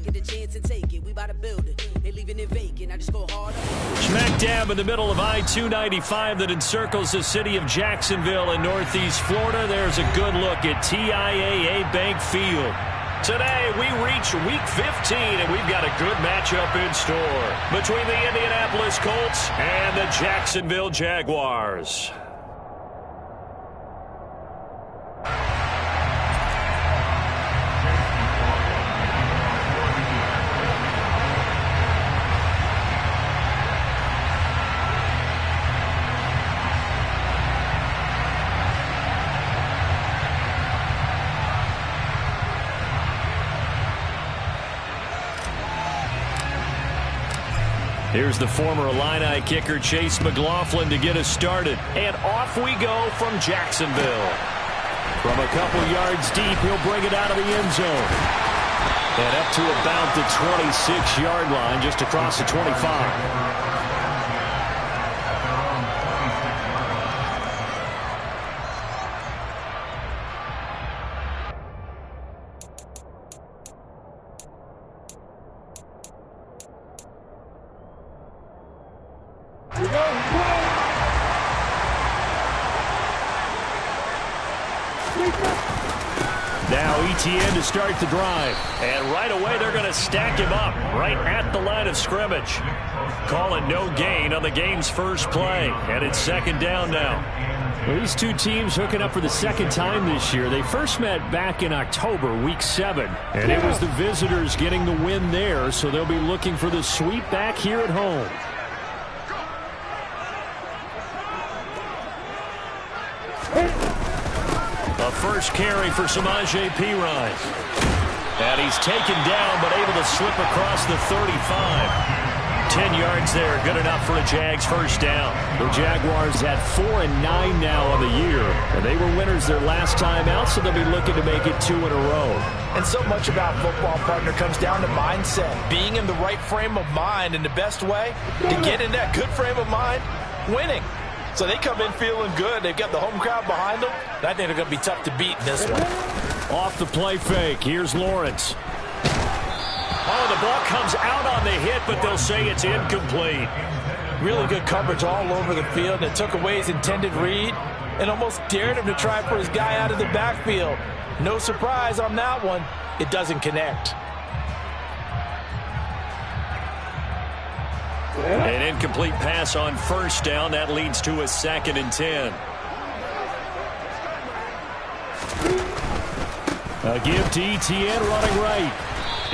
get a chance and take it. We about to build it. They leaving it vacant. I just go hard. Smack dab in the middle of I-295 that encircles the city of Jacksonville in northeast Florida. There's a good look at TIAA Bank Field. Today, we reach Week 15, and we've got a good matchup in store between the Indianapolis Colts and the Jacksonville Jaguars. Here's the former Illini kicker Chase McLaughlin to get us started. And off we go from Jacksonville. From a couple yards deep, he'll bring it out of the end zone. And up to about the 26-yard line, just across the 25. Now ETN to start the drive. And right away they're going to stack him up right at the line of scrimmage. Calling no gain on the game's first play. And it's second down now. Well, these two teams hooking up for the second time this year. They first met back in October, Week 7. And it was the visitors getting the win there. So they'll be looking for the sweep back here at home. A first carry for Samaje Perine. And he's taken down, but able to slip across the 35. 10 yards there, good enough for a Jags first down. The Jaguars at 4-9 now on the year. And they were winners their last time out, so they'll be looking to make it 2 in a row. And so much about football, partner, comes down to mindset. Being in the right frame of mind, and the best way to get in that good frame of mind, winning. So they come in feeling good. They've got the home crowd behind them. I think they're going to be tough to beat in this one. Off the play fake, here's Lawrence. Oh, the ball comes out on the hit, but they'll say it's incomplete. Really good coverage all over the field. It took away his intended read and almost dared him to try for his guy out of the backfield. No surprise on that one. It doesn't connect. An incomplete pass on first down. That leads to a 2nd and 10. A give to ETN running right.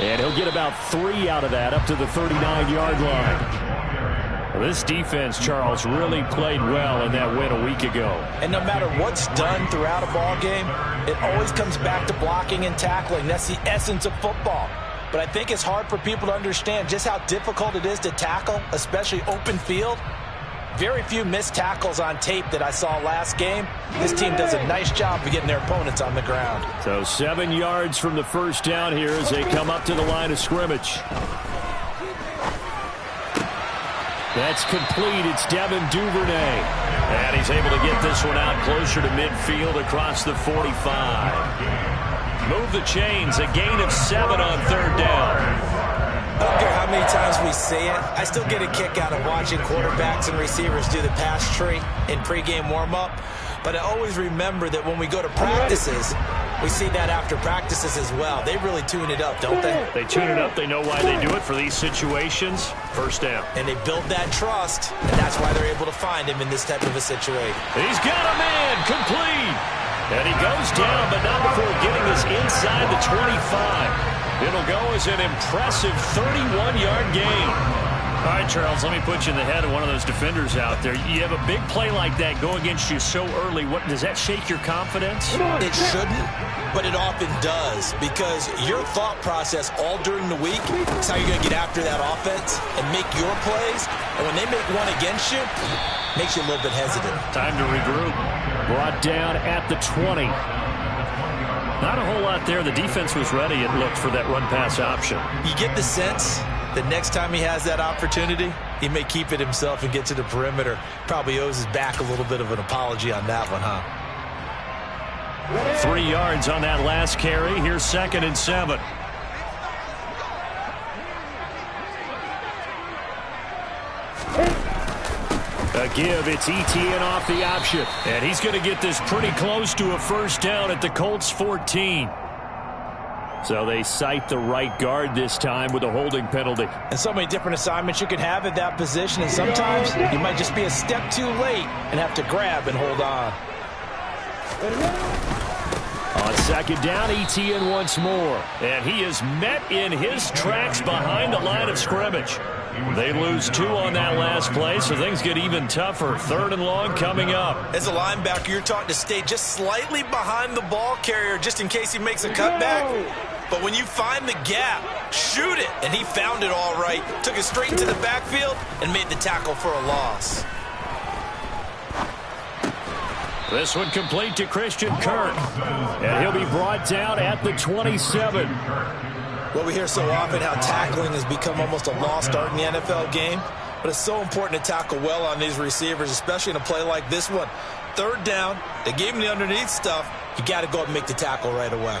And he'll get about 3 out of that up to the 39-yard line. Well, this defense, Charles, really played well in that win a week ago. And no matter what's done throughout a ball game, it always comes back to blocking and tackling. That's the essence of football. But I think it's hard for people to understand just how difficult it is to tackle, especially open field. Very few missed tackles on tape that I saw last game. This team does a nice job of getting their opponents on the ground. So 7 yards from the first down here as they come up to the line of scrimmage. That's complete. It's Devin Duvernay. And he's able to get this one out closer to midfield across the 45. Move the chains, a gain of 7 on third down. I don't care how many times we say it, I still get a kick out of watching quarterbacks and receivers do the pass tree in pregame warm-up. But I always remember that when we go to practices, we see that after practices as well. They really tune it up, don't they? They tune it up. They know why they do it for these situations. First down. And they build that trust, and that's why they're able to find him in this type of a situation. He's got a man, complete. And he goes down, but not before getting this inside the 25. It'll go as an impressive 31-yard gain. All right, Charles, let me put you in the head of one of those defenders out there. You have a big play like that go against you so early. What does that shake your confidence? It shouldn't, but it often does, because your thought process all during the week is how you're going to get after that offense and make your plays. And when they make one against you, it makes you a little bit hesitant. Time to regroup. Brought down at the 20. Not a whole lot there. The defense was ready, it looked, for that run-pass option. You get the sense that next time he has that opportunity, he may keep it himself and get to the perimeter. Probably owes his back a little bit of an apology on that one, huh? 3 yards on that last carry. Here's 2nd and 7. A give, it's ETN off the option. And he's going to get this pretty close to a first down at the Colts 14. So they cite the right guard this time with a holding penalty. And so many different assignments you can have at that position, and sometimes you might just be a step too late and have to grab and hold on. On second down, ETN once more. And he is met in his tracks behind the line of scrimmage. They lose 2 on that last play, so things get even tougher. 3rd and long coming up. As a linebacker, you're taught to stay just slightly behind the ball carrier just in case he makes a cutback. But when you find the gap, shoot it. And he found it all right. Took it straight into the backfield and made the tackle for a loss. This one complete to Christian Kirk. And he'll be brought down at the 27. Well, we hear so often how tackling has become almost a lost art in the NFL game. But it's so important to tackle well on these receivers, especially in a play like this one. 3rd down, they gave him the underneath stuff. You got to go up and make the tackle right away.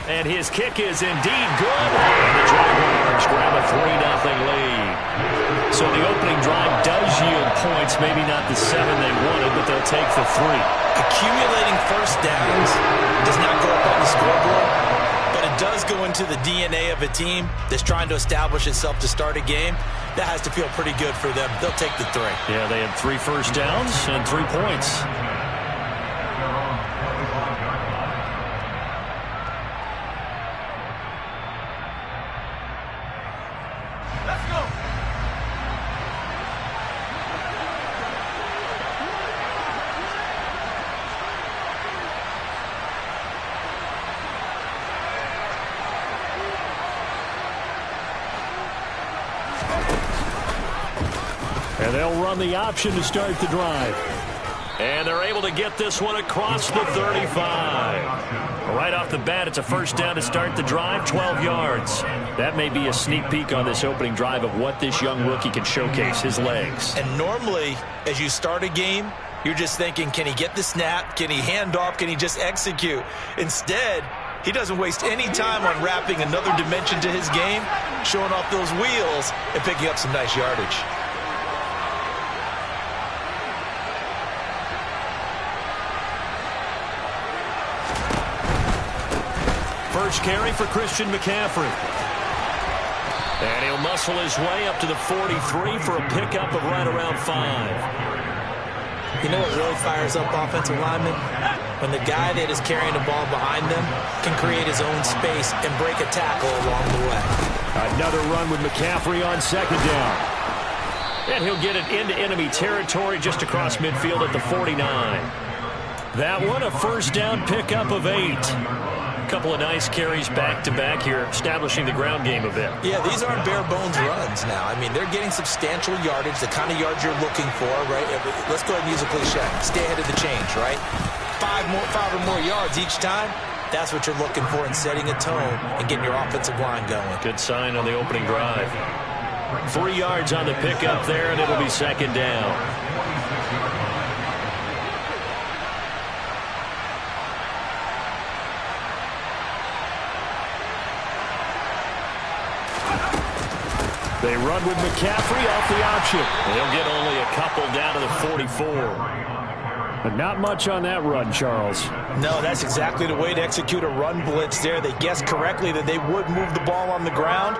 And his kick is indeed good. And the Jaguars grab a 3-0 lead. So the opening drive does yield points, maybe not the 7 they wanted, but they'll take the 3. Accumulating first downs does not go up on the scoreboard, but it does go into the DNA of a team that's trying to establish itself to start a game. That has to feel pretty good for them. They'll take the 3. Yeah, they had 3 first downs and 3 points. And they'll run the option to start the drive. And they're able to get this one across the 35. Right off the bat, it's a first down to start the drive, 12 yards. That may be a sneak peek on this opening drive of what this young rookie can showcase, his legs. And normally, as you start a game, you're just thinking, can he get the snap? Can he hand off? Can he just execute? Instead, he doesn't waste any time on wrapping another dimension to his game, showing off those wheels, and picking up some nice yardage. First carry for Christian McCaffrey. And he'll muscle his way up to the 43 for a pickup of right around 5. You know what really fires up offensive linemen? When the guy that is carrying the ball behind them can create his own space and break a tackle along the way. Another run with McCaffrey on second down. And he'll get it into enemy territory just across midfield at the 49. That one, a first down pickup of 8. Couple of nice carries back-to-back here, establishing the ground game a bit. Yeah, these aren't bare-bones runs now. I mean, they're getting substantial yardage, the kind of yards you're looking for, right? Let's go ahead and use a cliche. Stay ahead of the change, right? 5 or more yards each time. That's what you're looking for in setting a tone and getting your offensive line going. Good sign on the opening drive. 3 yards on the pickup there, and it'll be second down. They run with McCaffrey off the option. They'll get only a couple down to the 44. But not much on that run, Charles. No, that's exactly the way to execute a run blitz there. They guessed correctly that they would move the ball on the ground,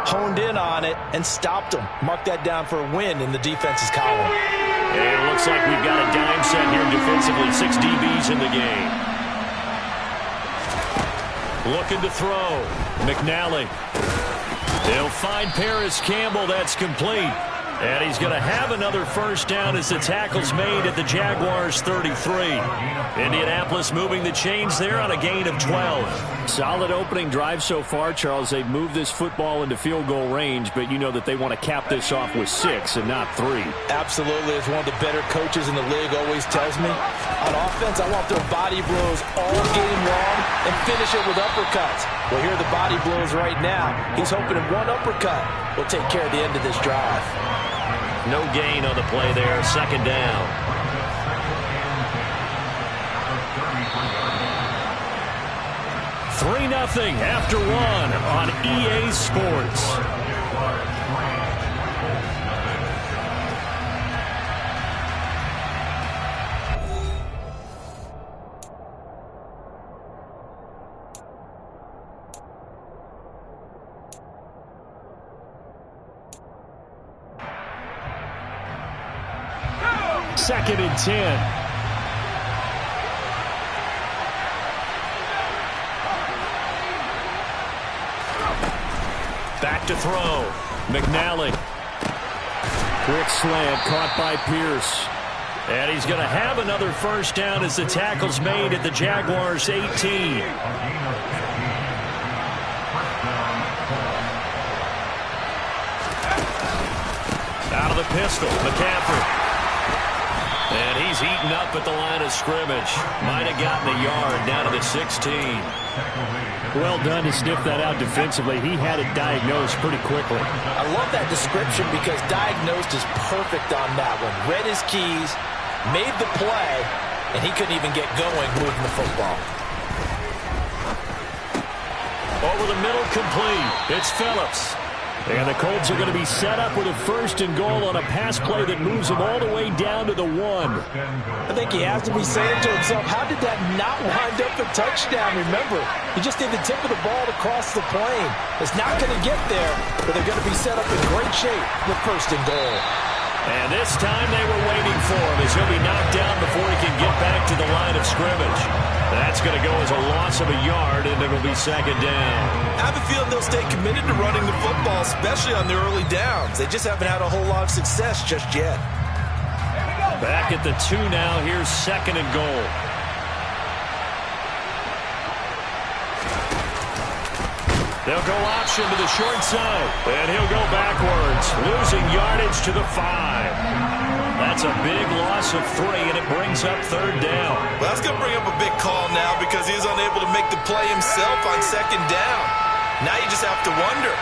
honed in on it, and stopped them. Mark that down for a win in the defense's column. And it looks like we've got a dime set here defensively. 6 DBs in the game. Looking to throw. McNally. They'll find Paris Campbell. That's complete. And he's going to have another first down as the tackle's made at the Jaguars 33. Indianapolis moving the chains there on a gain of 12. Solid opening drive so far, Charles. They've moved this football into field goal range, but you know that they want to cap this off with 6 and not 3. Absolutely. As one of the better coaches in the league always tells me, on offense, I want their body blows all game long and finish it with uppercuts. Well, here are the body blows right now. He's hoping that one uppercut will take care of the end of this drive. No gain on the play there. Second down. 3-0 after 1 on EA Sports. Second and 10. Back to throw. McNally. Quick slant caught by Pierce. And he's going to have another first down as the tackle's made at the Jaguars' 18. Out of the pistol, McCaffrey. And he's eaten up at the line of scrimmage. Might have gotten a yard down to the 16. Well done to sniff that out defensively. He had it diagnosed pretty quickly. I love that description because diagnosed is perfect on that one. Read his keys, made the play, and he couldn't even get going moving the football. Over the middle, complete. It's Phillips. And the Colts are going to be set up with a first and goal on a pass play that moves them all the way down to the 1. I think he has to be saying to himself, how did that not wind up a touchdown? Remember, he just did the tip of the ball to cross the plane. It's not going to get there, but they're going to be set up in great shape with first and goal. And this time they were waiting for him as he'll be knocked down before he can get back to the line of scrimmage. That's going to go as a loss of a yard, and it'll be second down. I have a feeling they'll stay committed to running the football, especially on the early downs. They just haven't had a whole lot of success just yet. Back at the 2 now. Here's second and goal. They'll go option to the short side, and he'll go backwards, losing yardage to the 5. That's a big loss of 3, and it brings up third down. Well, that's going to bring up a big call now because he was unable to make the play himself on second down. Now you just have to wonder,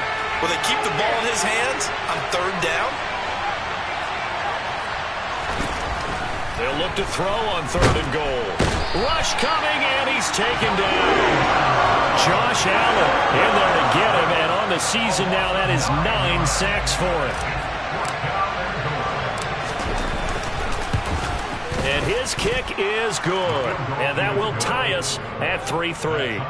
will they keep the ball in his hands on third down? They'll look to throw on third and goal. Rush coming, and he's taken down. Josh Allen in there to get him, and on the season now, that is 9 sacks for him. And his kick is good. And that will tie us at 3-3.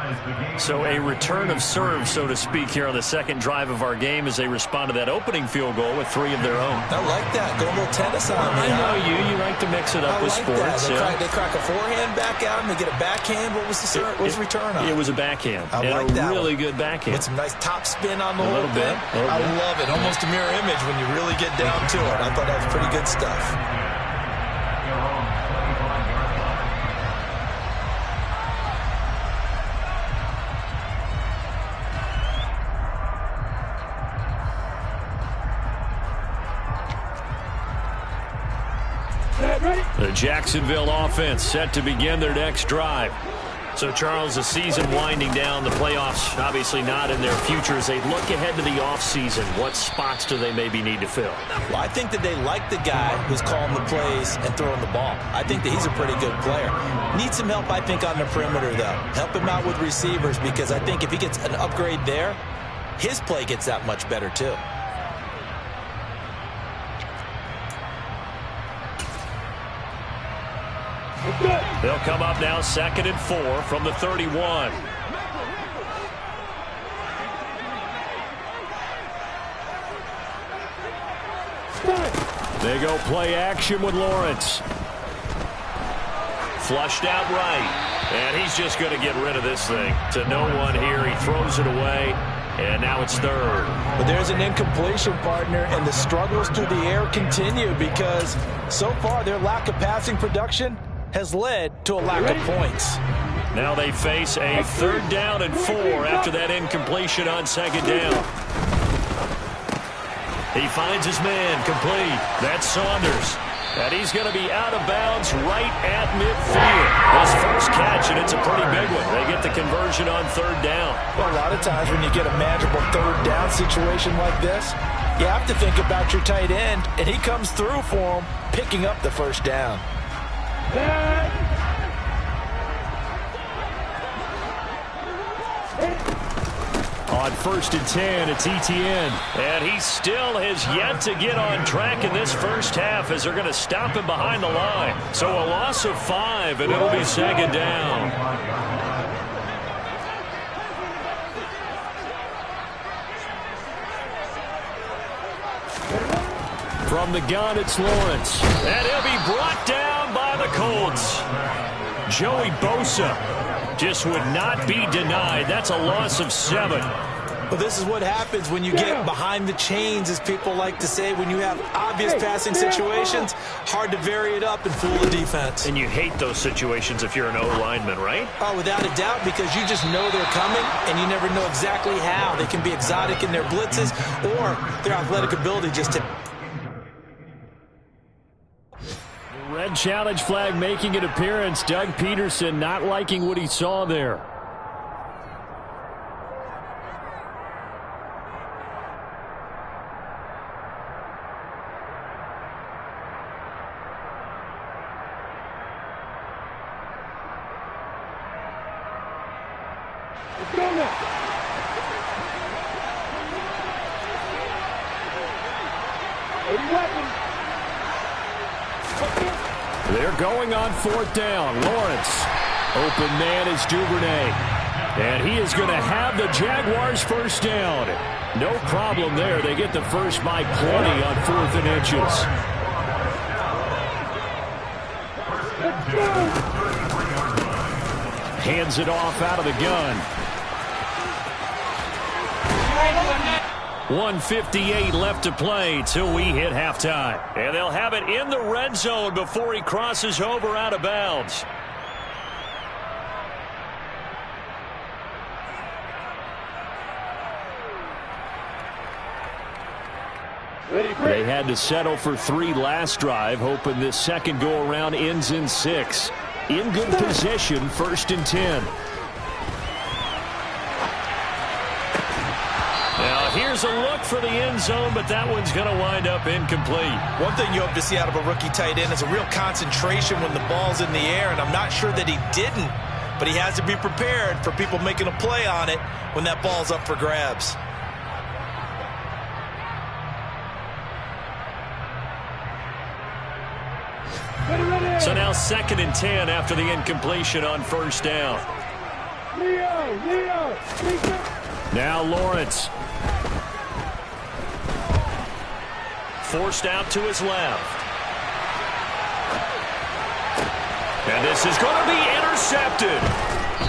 So a return of serve, so to speak, here on the second drive of our game as they respond to that opening field goal with 3 of their own. I like that. Go a little tennis on me. I know you like to mix it up with sports. They crack a forehand back out and they get a backhand. What was the return on? It was a backhand. I like that. A really good backhand. With some nice top spin on the a little bit. I love it. Almost a mirror image when you really get down to it. I thought that was pretty good stuff. The Jacksonville offense set to begin their next drive. So, Charles, the season winding down, the playoffs obviously not in their future. As they look ahead to the offseason, what spots do they maybe need to fill? Well, I think that they like the guy who's calling the plays and throwing the ball. I think that he's a pretty good player. Needs some help, I think, on the perimeter, though. Help him out with receivers because I think if he gets an upgrade there, his play gets that much better, too. They'll come up now 2nd and 4 from the 31. They go play action with Lawrence. Flushed out right. And he's just going to get rid of this thing. To no one here. He throws it away. And now it's third. But there's an incompletion, partner, and the struggles through the air continue because so far their lack of passing production has led to a lack of points. Now they face a 3rd down and 4 after that incompletion on 2nd down. He finds his man complete. That's Saunders. And he's going to be out of bounds right at midfield. His first catch, and it's a pretty big one. They get the conversion on 3rd down. Well, a lot of times when you get a manageable 3rd down situation like this, you have to think about your tight end, and he comes through for him, picking up the 1st down. on 1st and 10, it's Etienne. And he still has yet to get on track in this first half as they're going to stop him behind the line. So a loss of 5, and it'll be 2nd down. From the gun, it's Lawrence. And he'll be brought down by the Colts. Joey Bosa just would not be denied. That's a loss of 7. Well, this is what happens when you get behind the chains, as people like to say. When you have obvious passing situations, hard to vary it up and fool the defense. And you hate those situations if you're an O-lineman, right? Oh, without a doubt, because you just know they're coming, and you never know exactly how. They can be exotic in their blitzes, or their athletic ability just to... Red challenge flag making an appearance. Doug Peterson not liking what he saw there. They're going on 4th down. Lawrence. Open man is Duvernay. And he is going to have the Jaguars first down. No problem there. They get the first by plenty on 4th and inches. Hands it off out of the gun. 1:58 left to play till we hit halftime. And they'll have it in the red zone before he crosses over out of bounds. They had to settle for 3 last drive, hoping this second go-around ends in 6. In good position, 1st and 10. Here's a look for the end zone, but that one's going to wind up incomplete. One thing you hope to see out of a rookie tight end is a real concentration when the ball's in the air, and I'm not sure that he didn't, but he has to be prepared for people making a play on it when that ball's up for grabs. So now 2nd and 10 after the incompletion on 1st down. Now Lawrence. Forced out to his left. And this is going to be intercepted.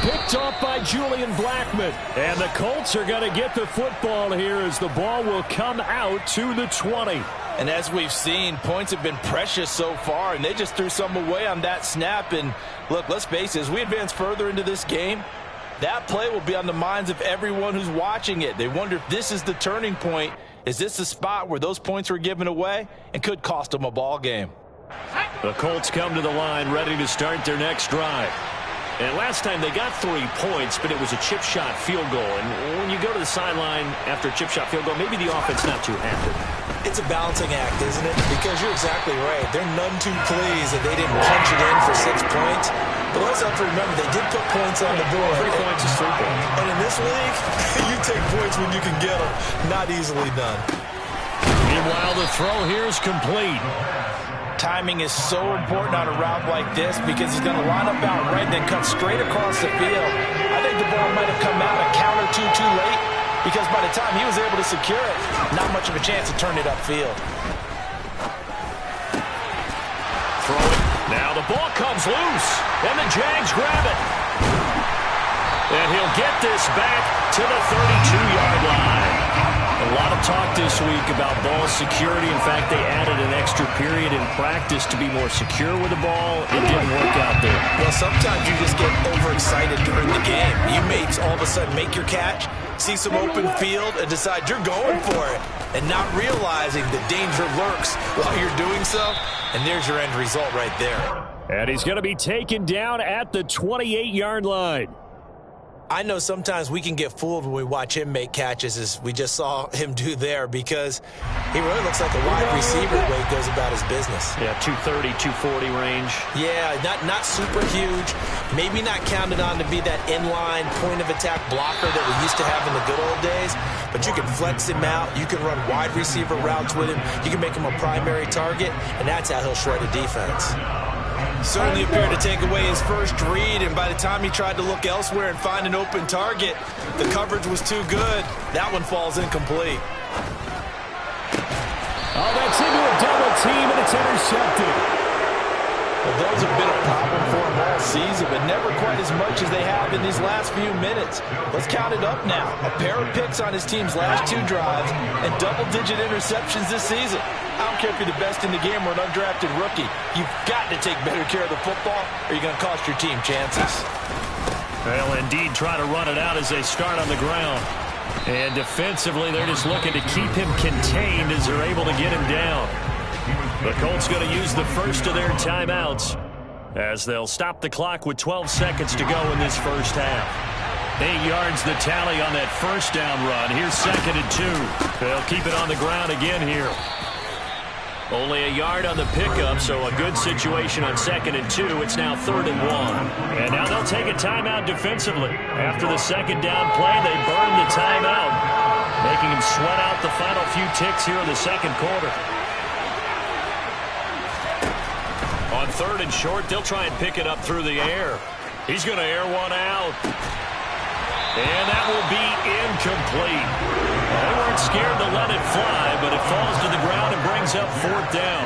Picked off by Julian Blackmon. And the Colts are going to get the football here as the ball will come out to the 20. And as we've seen, points have been precious so far, and they just threw some away on that snap. And look, let's face it, as we advance further into this game, that play will be on the minds of everyone who's watching it. They wonder if this is the turning point. Is this the spot where those points were given away and could cost them a ball game? The Colts come to the line ready to start their next drive. And last time they got 3 points, but it was a chip shot field goal. And when you go to the sideline after a chip shot field goal, maybe the offense not too happy. It's a balancing act, isn't it? Because you're exactly right. They're none too pleased that they didn't punch it in for 6 points. But also have to remember, they did put points on the board. 3 points is 3 points. And in this league, you take points when you can get them. Not easily done. Meanwhile, the throw here is complete. Timing is so important on a route like this because he's going to line up out right and then cut straight across the field. I think the ball might have come out a count or two too late because by the time he was able to secure it, not much of a chance to turn it upfield. Throw it. Now the ball comes loose, and the Jags grab it. And he'll get this back to the 32-yard line. A lot of talk this week about ball security. In fact, they added an extra period in practice to be more secure with the ball. It didn't work out there. Well, sometimes you just get overexcited during the game. You may all of a sudden make your catch, see some open field, and decide you're going for it, and not realizing the danger lurks while you're doing so. And there's your end result right there. And he's going to be taken down at the 28-yard line. I know sometimes we can get fooled when we watch him make catches, as we just saw him do there, because he really looks like a wide receiver the way he goes about his business. Yeah, 230, 240 range. Yeah, not super huge. Maybe not counted on to be that inline point-of-attack blocker that we used to have in the good old days, but you can flex him out. You can run wide receiver routes with him. You can make him a primary target, and that's how he'll shred a defense. Certainly appeared to take away his first read, and by the time he tried to look elsewhere and find an open target, the coverage was too good. That one falls incomplete. Oh, that's into a double team, and it's intercepted. Well, those have been a problem for him all season, but never quite as much as they have in these last few minutes. Let's count it up now. A pair of picks on his team's last 2 drives and double-digit interceptions this season. I don't care if you're the best in the game or an undrafted rookie. You've got to take better care of the football, or you're going to cost your team chances. They'll indeed try to run it out as they start on the ground. And defensively, they're just looking to keep him contained as they're able to get him down. The Colts going to use the first of their timeouts as they'll stop the clock with 12 seconds to go in this first half. 8 yards the tally on that first down run. Here's 2nd and 2. They'll keep it on the ground again here. Only a yard on the pickup, so a good situation on 2nd and 2. It's now 3rd and 1. And now they'll take a timeout defensively. After the second down play, they burn the timeout, making him sweat out the final few ticks here in the second quarter. On 3rd and short, they'll try and pick it up through the air. He's going to air one out. And that will be incomplete. They weren't scared to let it fly, but it falls to the ground and brings up 4th down.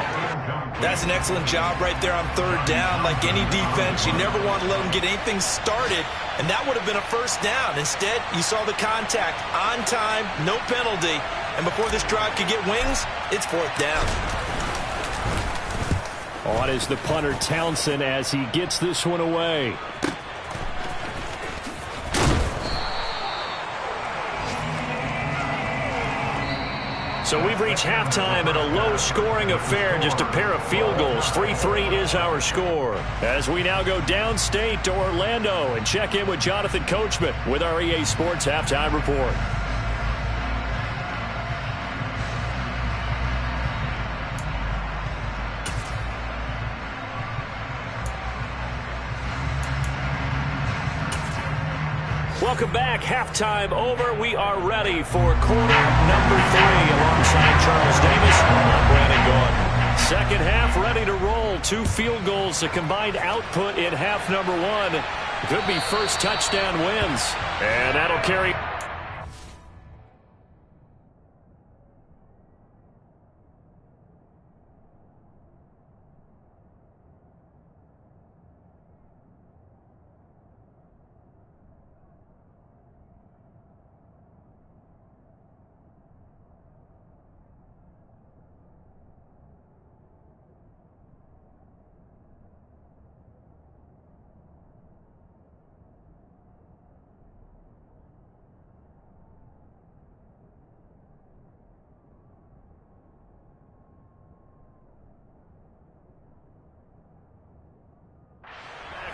That's an excellent job right there on 3rd down. Like any defense, you never want to let them get anything started, and that would have been a first down. Instead, you saw the contact on time, no penalty, and before this drive could get wings, it's 4th down. On is the punter Townsend as he gets this one away. So we've reached halftime in a low-scoring affair, just a pair of field goals. 3-3 is our score. As we now go downstate to Orlando and check in with Jonathan Coachman with our EA Sports Halftime Report. Welcome back. Halftime over. We are ready for quarter number 3 alongside Charles Davis. I'm Brandon Gaudin. Second half ready to roll. 2 field goals, the combined output in half number 1. Could be first touchdown wins. And that'll carry.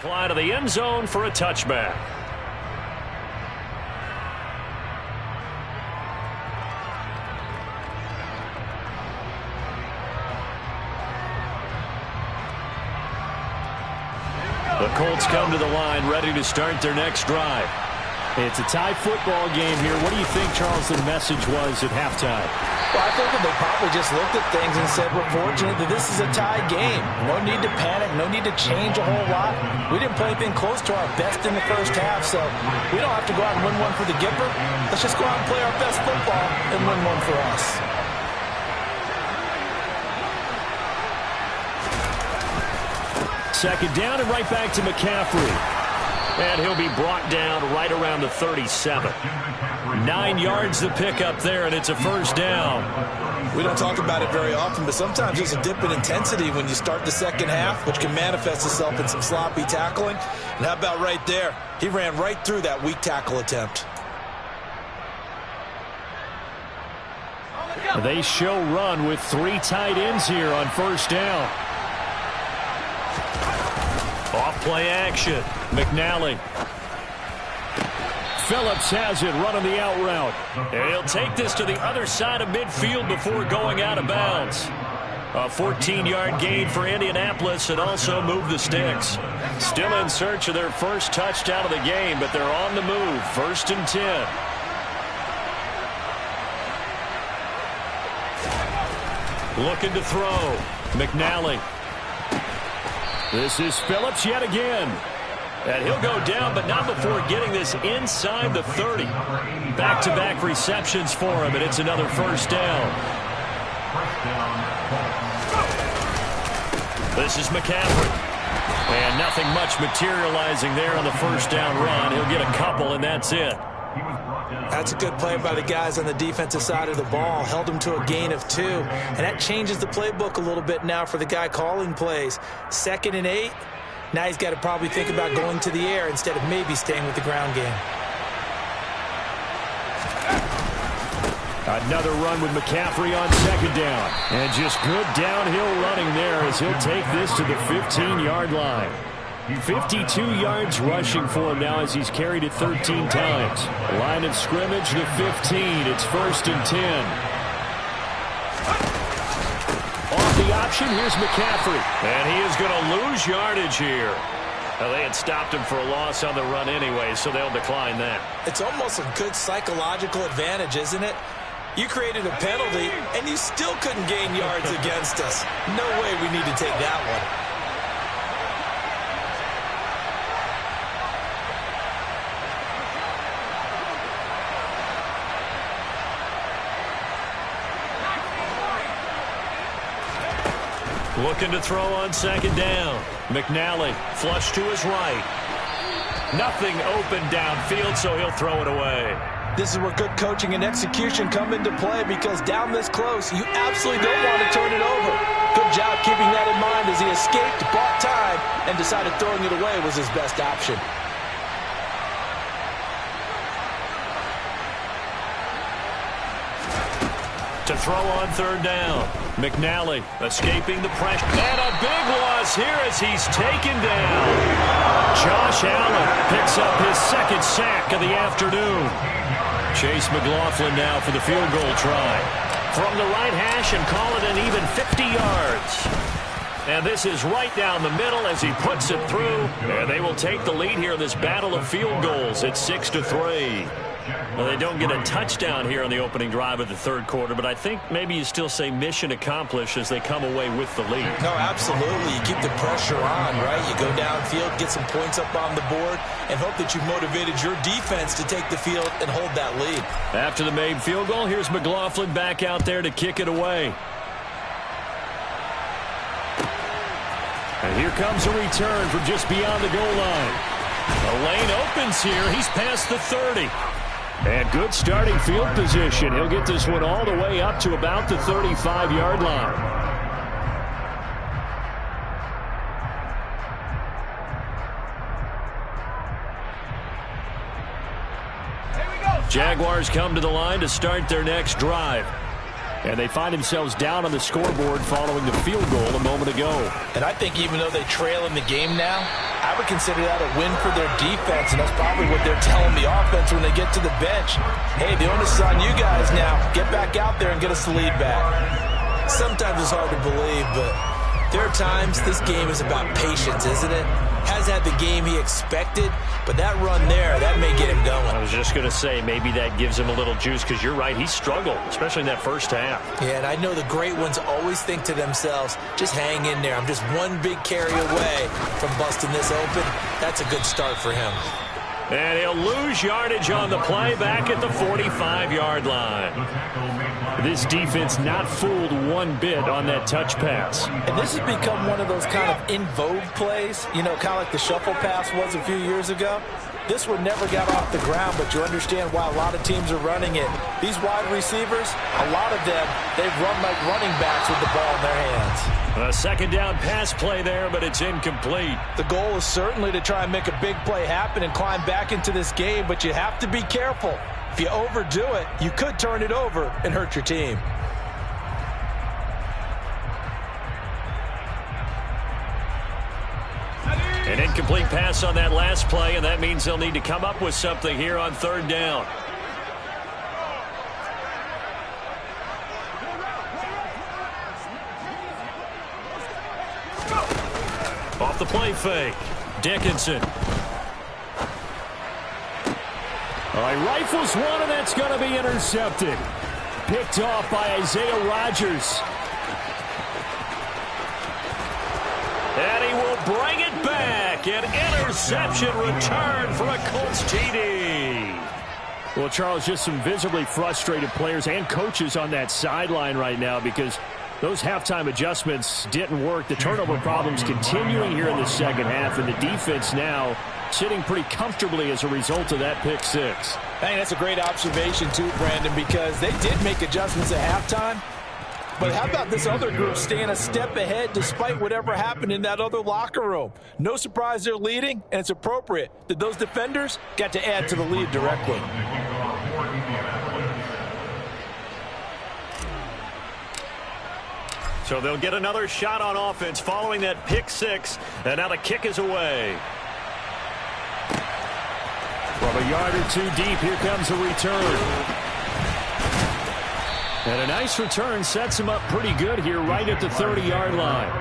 Line of the end zone for a touchback. The Colts come to the line ready to start their next drive. It's a tie football game here. What do you think, Charles, the message was at halftime? Well, I think that they probably just looked at things and said, we're fortunate that this is a tie game. No need to panic, no need to change a whole lot. We didn't play anything close to our best in the first half, so we don't have to go out and win one for the Gipper. Let's just go out and play our best football and win one for us. Second down and right back to McCaffrey. And he'll be brought down right around the 37. 9 yards to pick up there, and it's a first down. We don't talk about it very often, but sometimes there's a dip in intensity when you start the second half, which can manifest itself in some sloppy tackling. And how about right there? He ran right through that weak tackle attempt. They show run with 3 tight ends here on first down. Off play action. McNally. Phillips has it running the out route. And he'll take this to the other side of midfield before going out of bounds. A 14-yard gain for Indianapolis and also move the sticks. Still in search of their first touchdown of the game, but they're on the move. 1st and 10. Looking to throw. McNally. This is Phillips yet again. And he'll go down, but not before getting this inside the 30. Back-to-back receptions for him, and it's another first down. This is McCaffrey. And nothing much materializing there on the first down run. He'll get a couple, and that's it. That's a good play by the guys on the defensive side of the ball. Held them to a gain of 2. And that changes the playbook a little bit now for the guy calling plays. 2nd and 8. Now he's got to probably think about going to the air instead of maybe staying with the ground game. Another run with McCaffrey on 2nd down. And just good downhill running there as he'll take this to the 15-yard line. 52 yards rushing for him now as he's carried it 13 times. Line of scrimmage, the 15. It's 1st and 10. Off the option, here's McCaffrey. And he is going to lose yardage here. Well, they had stopped him for a loss on the run anyway, so they'll decline that. It's almost a good psychological advantage, isn't it? You created a penalty, and you still couldn't gain yards against us. No way we need to take that one. Looking to throw on 2nd down. McNally flush to his right. Nothing open downfield, so he'll throw it away. This is where good coaching and execution come into play, because down this close, you absolutely don't want to turn it over. Good job keeping that in mind as he escaped, bought time, and decided throwing it away was his best option. To throw on 3rd down. McNally escaping the pressure. And a big loss here as he's taken down. Josh Allen picks up his 2nd sack of the afternoon. Chase McLaughlin now for the field goal try. From the right hash and call it an even 50 yards. And this is right down the middle as he puts it through. And they will take the lead here in this battle of field goals. It's 6-3. Well, they don't get a touchdown here on the opening drive of the 3rd quarter, but I think maybe you still say mission accomplished as they come away with the lead. No, absolutely. You keep the pressure on, right? You go downfield, get some points up on the board, and hope that you've motivated your defense to take the field and hold that lead. After the made field goal, here's McLaughlin back out there to kick it away. And here comes a return from just beyond the goal line. The lane opens here. He's past the 30. And good starting field position. He'll get this one all the way up to about the 35-yard line. Jaguars come to the line to start their next drive. And they find themselves down on the scoreboard following the field goal a moment ago. And I think even though they trail in the game now, I would consider that a win for their defense, and that's probably what they're telling the offense when they get to the bench. Hey, the onus is on you guys now. Get back out there and get us the lead back. Sometimes it's hard to believe, but there are times this game is about patience, isn't it? Hasn't had the game he expected, but that run there, that may get him going. I was just going to say, maybe that gives him a little juice, because you're right, he struggled, especially in that first half. Yeah, and I know the great ones always think to themselves, just hang in there. I'm just one big carry away from busting this open. That's a good start for him. And he'll lose yardage on the play back at the 45-yard line. This defense not fooled one bit on that touch pass. And this has become one of those kind of in vogue plays, you know, kind of like the shuffle pass was a few years ago. This one never got off the ground, but you understand why a lot of teams are running it. These wide receivers, a lot of them, they've run like running backs with the ball in their hands. A 2nd down pass play there, but it's incomplete. The goal is certainly to try and make a big play happen and climb back into this game, but you have to be careful. If you overdo it, you could turn it over and hurt your team. And in Incomplete pass on that last play, and that means they'll need to come up with something here on third down. Off the play fake. Dickinson. All right, rifles one, and that's going to be intercepted. Picked off by Isaiah Rodgers. And he will bring it back. An interception return for a Colts TD. Well, Charles, just some visibly frustrated players and coaches on that sideline right now because those halftime adjustments didn't work. The turnover problems continuing here in the second half, and the defense now sitting pretty comfortably as a result of that pick six. I think that's a great observation too, Brandon, because they did make adjustments at halftime. But how about this other group staying a step ahead despite whatever happened in that other locker room? No surprise they're leading, and it's appropriate that those defenders got to add to the lead directly. So they'll get another shot on offense following that pick six, and now the kick is away. From a yard or two deep, here comes a return. And a nice return sets him up pretty good here right at the 30-yard line.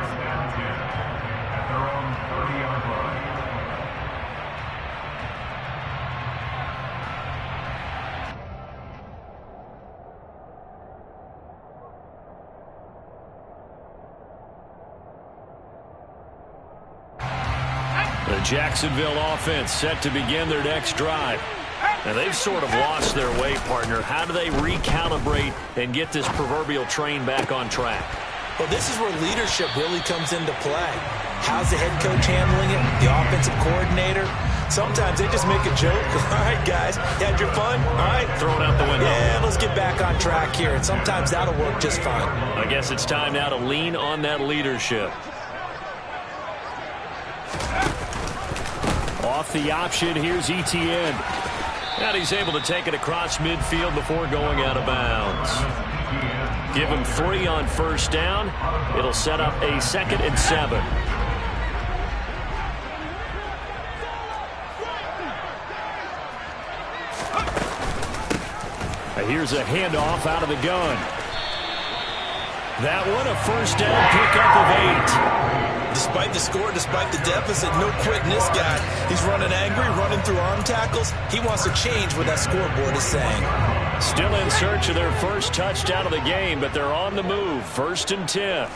The Jacksonville offense set to begin their next drive. Now, they've sort of lost their way, partner. How do they recalibrate and get this proverbial train back on track? Well, this is where leadership really comes into play. How's the head coach handling it? The offensive coordinator? Sometimes they just make a joke. All right, guys, you had your fun? All right. Throw it out the window. Yeah, let's get back on track here. And sometimes that'll work just fine. I guess it's time now to lean on that leadership. Off the option, here's Etienne. And he's able to take it across midfield before going out of bounds. Give him 3 on first down. It'll set up a 2nd and 7. Here's a handoff out of the gun. That one, a first down pickup of 8. Despite the score, despite the deficit, no quitting this guy. He's running angry, running through arm tackles. He wants to change what that scoreboard is saying. Still in search of their first touchdown of the game, but they're on the move. 1st and 10.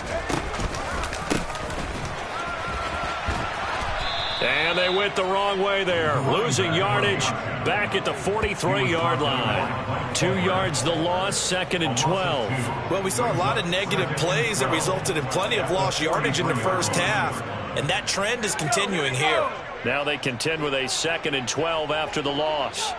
And they went the wrong way there. Losing yardage back at the 43-yard line. 2 yards the loss, 2nd and 12. Well, we saw a lot of negative plays that resulted in plenty of lost yardage in the first half. And that trend is continuing here. Now they contend with a 2nd and 12 after the loss.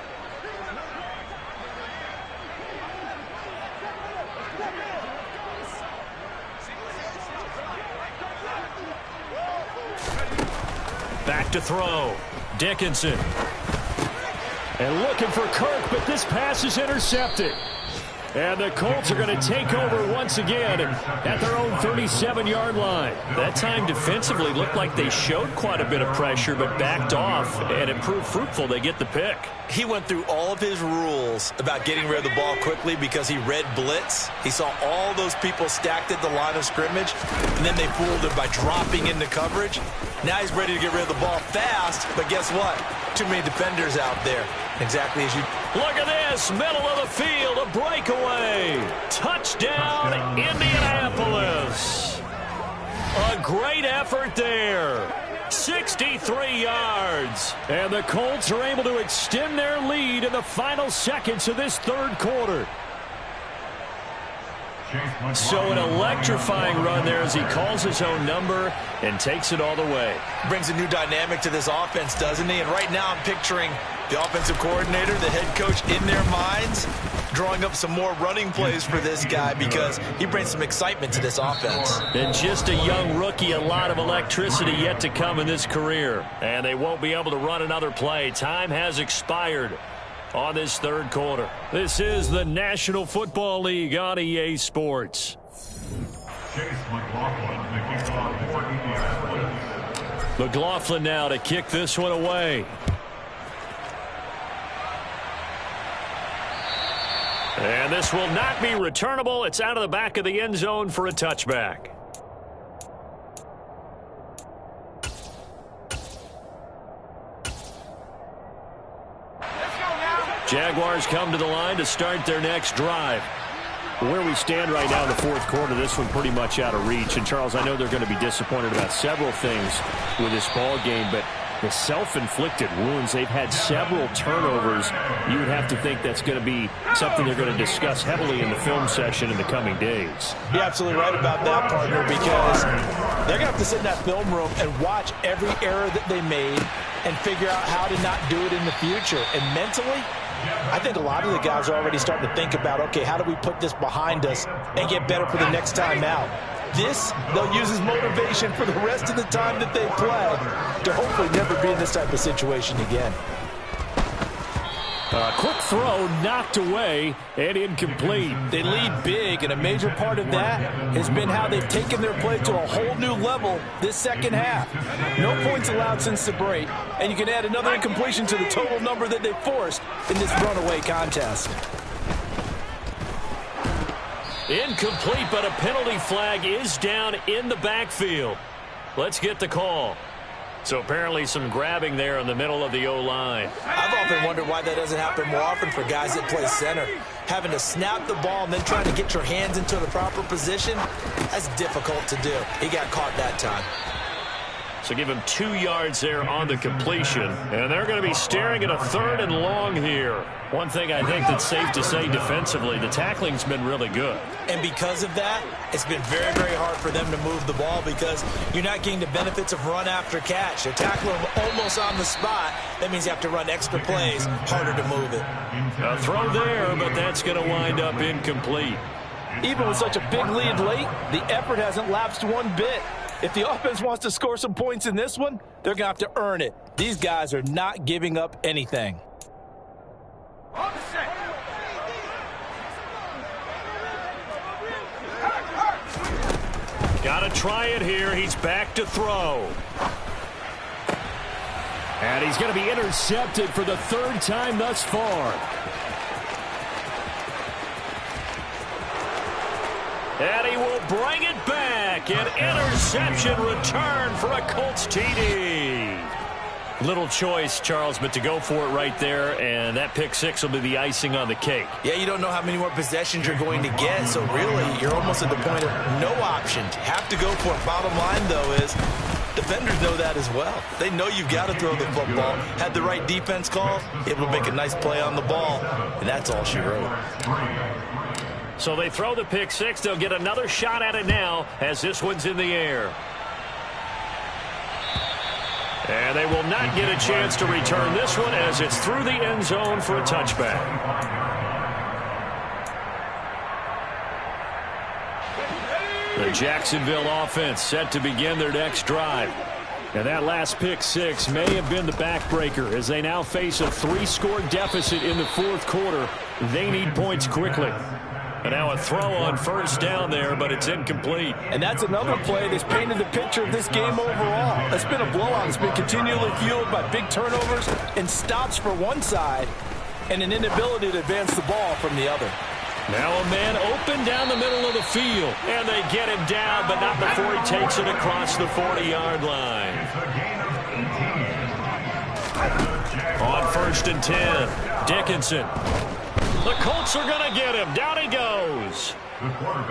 Back to throw. Dickinson. And looking for Kirk, but this pass is intercepted. And the Colts are going to take over once again at their own 37-yard line. That time defensively looked like they showed quite a bit of pressure, but backed off, and it proved fruitful. They get the pick. He went through all of his rules about getting rid of the ball quickly because he read blitz. He saw all those people stacked at the line of scrimmage, and then they fooled him by dropping into coverage. Now he's ready to get rid of the ball fast, but guess what? Too many defenders out there. Exactly as you... Look at this, middle of the field, a breakaway. Touchdown, Indianapolis. A great effort there. 63 yards. And the Colts are able to extend their lead in the final seconds of this third quarter. So an electrifying run there as he calls his own number and takes it all the way. Brings a new dynamic to this offense, doesn't he? And right now I'm picturing the offensive coordinator, the head coach in their minds, drawing up some more running plays for this guy because he brings some excitement to this offense. And just a young rookie, a lot of electricity yet to come in this career. And they won't be able to run another play. Time has expired on this third quarter. This is the National Football League on EA Sports. McLaughlin now to kick this one away. And this will not be returnable. It's out of the back of the end zone for a touchback. Jaguars come to the line to start their next drive. Where we stand right now in the fourth quarter, this one pretty much out of reach. And, Charles, I know they're going to be disappointed about several things with this ball game, but the self-inflicted wounds, they've had several turnovers. You would have to think that's going to be something they're going to discuss heavily in the film session in the coming days. You're absolutely right about that, partner, because they're going to have to sit in that film room and watch every error that they made and figure out how to not do it in the future. And mentally, I think a lot of the guys are already starting to think about, okay, how do we put this behind us and get better for the next time out? This, they'll use as motivation for the rest of the time that they play to hopefully never be in this type of situation again. A quick throw knocked away and incomplete. They lead big, and a major part of that has been how they've taken their play to a whole new level this second half. No points allowed since the break, and you can add another incompletion to the total number that they forced in this runaway contest. Incomplete, but a penalty flag is down in the backfield. Let's get the call. So apparently some grabbing there in the middle of the O-line. I've often wondered why that doesn't happen more often for guys that play center. Having to snap the ball and then trying to get your hands into the proper position, that's difficult to do. He got caught that time. So give him 2 yards there on the completion. And they're going to be staring at a 3rd and long here. One thing I think that's safe to say defensively, the tackling's been really good. And because of that, it's been very, very hard for them to move the ball because you're not getting the benefits of run after catch. They're tackling them almost on the spot. That means you have to run extra plays, harder to move it. A throw there, but that's going to wind up incomplete. Even with such a big lead late, the effort hasn't lapsed one bit. If the offense wants to score some points in this one, they're going to have to earn it. These guys are not giving up anything. Got to try it here. He's back to throw. And he's going to be intercepted for the 3rd time thus far. And he will bring it back. An interception return for a Colts TD. Little choice, Charles, but to go for it right there, and that pick 6 will be the icing on the cake. Yeah, you don't know how many more possessions you're going to get, so really you're almost at the point of no option. Have to go for it. Bottom line, though, is defenders know that as well. They know you've got to throw the football. Had the right defense call, able to make a nice play on the ball, and that's all she wrote. So they throw the pick 6. They'll get another shot at it now as this one's in the air. And they will not get a chance to return this one as it's through the end zone for a touchback. The Jacksonville offense set to begin their next drive. And that last pick 6 may have been the backbreaker as they now face a 3-score deficit in the fourth quarter. They need points quickly. And now a throw on 1st down there, but it's incomplete. And that's another play that's painted the picture of this game overall. It's been a blowout. It's been continually fueled by big turnovers and stops for one side and an inability to advance the ball from the other. Now a man open down the middle of the field. And they get him down, but not before he takes it across the 40-yard line. On 1st and 10, Dickinson. The Colts are going to get him. Down he goes.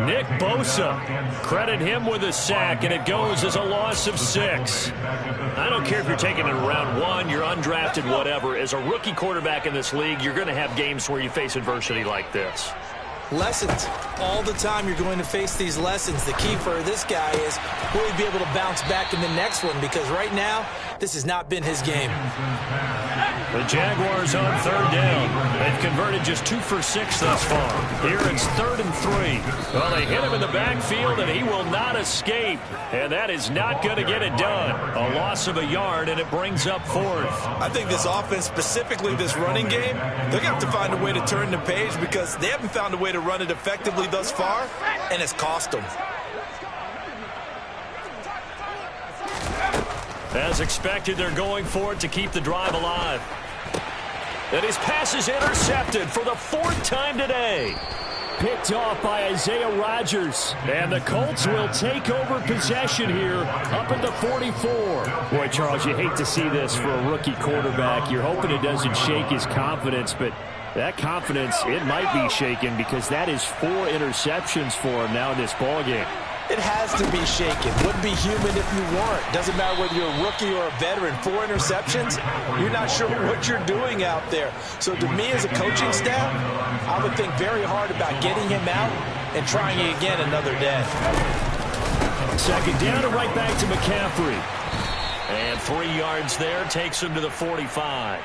Nick Bosa. Credit him with a sack, and it goes as a loss of 6. I don't care if you're taking it in round 1, you're undrafted, whatever. As a rookie quarterback in this league, you're going to have games where you face adversity like this. Lessons. All the time you're going to face these lessons. The key for this guy is will he be able to bounce back in the next one, because right now this has not been his game. The Jaguars on 3rd down. They've converted just 2 for 6 thus far. Here it's 3rd and 3. Well, they hit him in the backfield, and he will not escape. And that is not going to get it done. A loss of a yard, and it brings up 4th. I think this offense, specifically this running game, they're going to have to find a way to turn the page because they haven't found a way to run it effectively thus far, and it's cost them. As expected, they're going for it to keep the drive alive. And his pass is intercepted for the 4th time today. Picked off by Isaiah Rodgers. And the Colts will take over possession here up at the 44. Boy, Charles, you hate to see this for a rookie quarterback. You're hoping it doesn't shake his confidence, but that confidence, it might be shaken because that is 4 interceptions for him now in this ballgame. It has to be shaken. Wouldn't be human if you weren't. Doesn't matter whether you're a rookie or a veteran. 4 interceptions, you're not sure what you're doing out there. So to me as a coaching staff, I would think very hard about getting him out and trying it again another day. 2nd down and right back to McCaffrey. And 3 yards there takes him to the 45.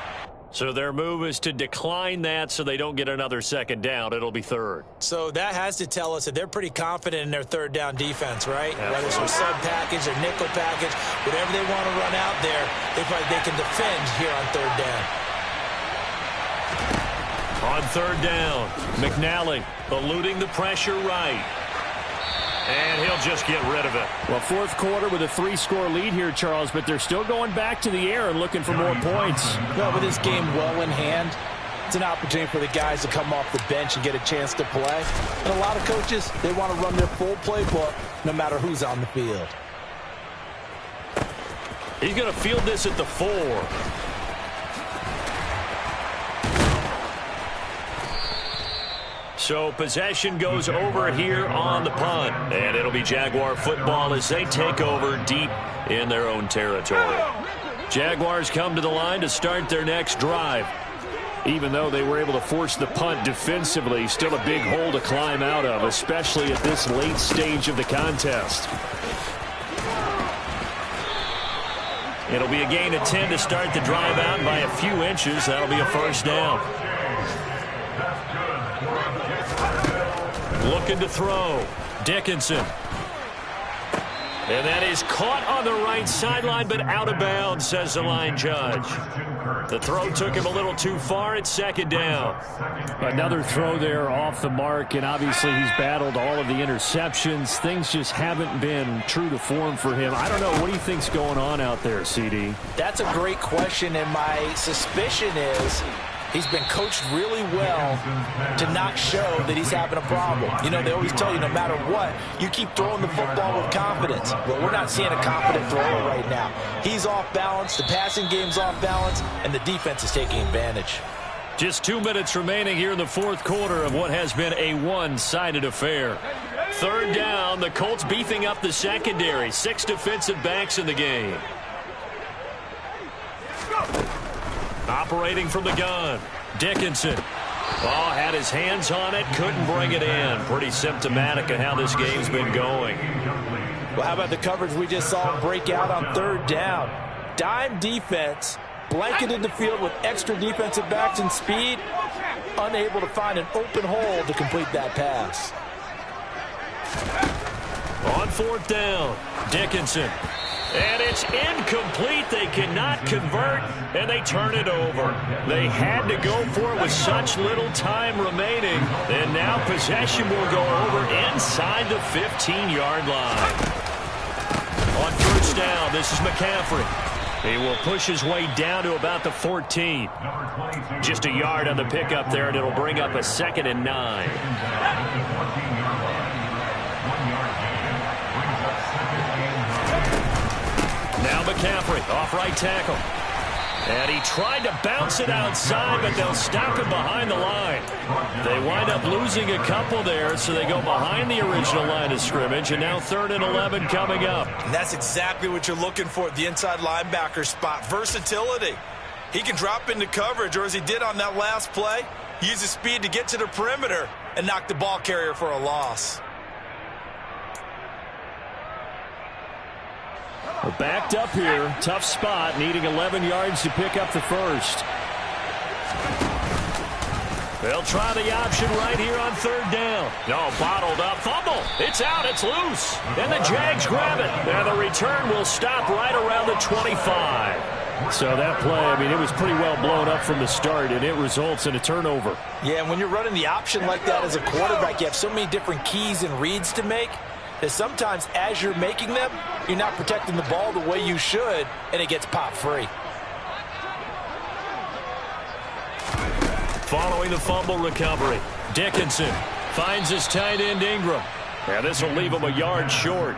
So their move is to decline that so they don't get another 2nd down. It'll be 3rd. So that has to tell us that they're pretty confident in their 3rd down defense, right? Absolutely. Whether it's a sub package or nickel package, whatever they want to run out there, they can defend here on 3rd down. On 3rd down, McNally eluding the pressure right. And he'll just get rid of it. Well, 4th quarter with a 3-score lead here, Charles, but they're still going back to the air and looking for more points. Well, with this game well in hand, it's an opportunity for the guys to come off the bench and get a chance to play. And a lot of coaches, they want to run their full playbook no matter who's on the field. He's going to field this at the 4. So possession goes over here on the punt. And it'll be Jaguar football as they take over deep in their own territory. Jaguars come to the line to start their next drive. Even though they were able to force the punt defensively, still a big hole to climb out of, especially at this late stage of the contest. It'll be a gain of 10 to start the drive out by a few inches. That'll be a 1st down. Looking to throw. Dickinson. And that is caught on the right sideline, but out of bounds, says the line judge. The throw took him a little too far. It's 2nd down. Another throw there off the mark, and obviously he's battled all of the interceptions. Things just haven't been true to form for him. I don't know. What do you think's going on out there, CD? That's a great question, and my suspicion is he's been coached really well to not show that he's having a problem. You know, they always tell you no matter what, you keep throwing the football with confidence. Well, we're not seeing a confident thrower right now. He's off balance, the passing game's off balance, and the defense is taking advantage. Just 2 minutes remaining here in the 4th quarter of what has been a one-sided affair. 3rd down, the Colts beefing up the secondary. 6 defensive backs in the game. Operating from the gun, Dickinson. Oh, had his hands on it, couldn't bring it in. Pretty symptomatic of how this game's been going. Well, how about the coverage we just saw break out on 3rd down? Dime defense, blanketed the field with extra defensive backs and speed, unable to find an open hole to complete that pass. On 4th down, Dickinson. And it's incomplete. They cannot convert, and they turn it over. They had to go for it with such little time remaining. And now possession will go over inside the 15-yard line. On 1st down, this is McCaffrey. He will push his way down to about the 14. Just a yard on the pickup there, and it'll bring up a 2nd and 9. Now McCaffrey off right tackle. And he tried to bounce it outside, but they'll stop him behind the line. They wind up losing a couple there, so they go behind the original line of scrimmage, and now 3rd and 11 coming up. And that's exactly what you're looking for at the inside linebacker spot, versatility. He can drop into coverage, or as he did on that last play, use his speed to get to the perimeter and knock the ball carrier for a loss. We're backed up here. Tough spot, needing 11 yards to pick up the 1st. They'll try the option right here on 3rd down. No, bottled up. Fumble. It's out. It's loose. And the Jags grab it. And the return will stop right around the 25. So that play, I mean, it was pretty well blown up from the start, and it results in a turnover. Yeah, and when you're running the option like that as a quarterback, you have so many different keys and reads to make. is sometimes as you're making them, you're not protecting the ball the way you should, and it gets popped free. Following the fumble recovery, Dickinson finds his tight end Ingram. And this will leave him a yard short.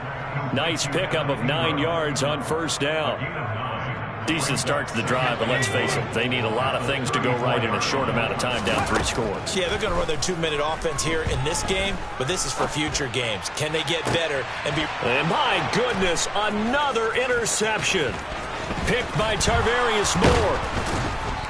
Nice pickup of 9 yards on first down. Decent start to the drive, but let's face it, they need a lot of things to go right in a short amount of time, down 3 scores. Yeah, they're going to run their 2-minute offense here in this game, but this is for future games. Can they get better and be... And my goodness, another interception. Picked by Tarvarius Moore.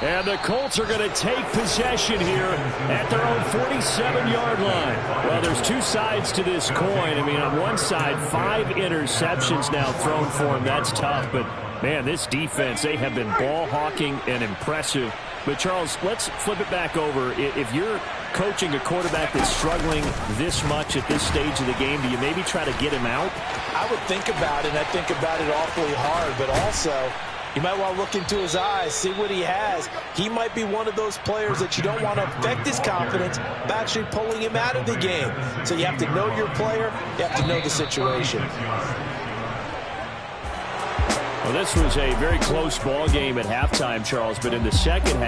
And the Colts are going to take possession here at their own 47-yard line. Well, there's 2 sides to this coin. I mean, on one side, 5 interceptions now thrown for him. That's tough, but, man, this defense, they have been ball hawking and impressive. But, Charles, let's flip it back over. If you're coaching a quarterback that's struggling this much at this stage of the game, do you maybe try to get him out? I would think about it, and I think about it awfully hard, but also... you might want to look into his eyes, see what he has. He might be one of those players that you don't want to affect his confidence by actually pulling him out of the game. So you have to know your player. You have to know the situation. Well, this was a very close ball game at halftime, Charles, but in the second half,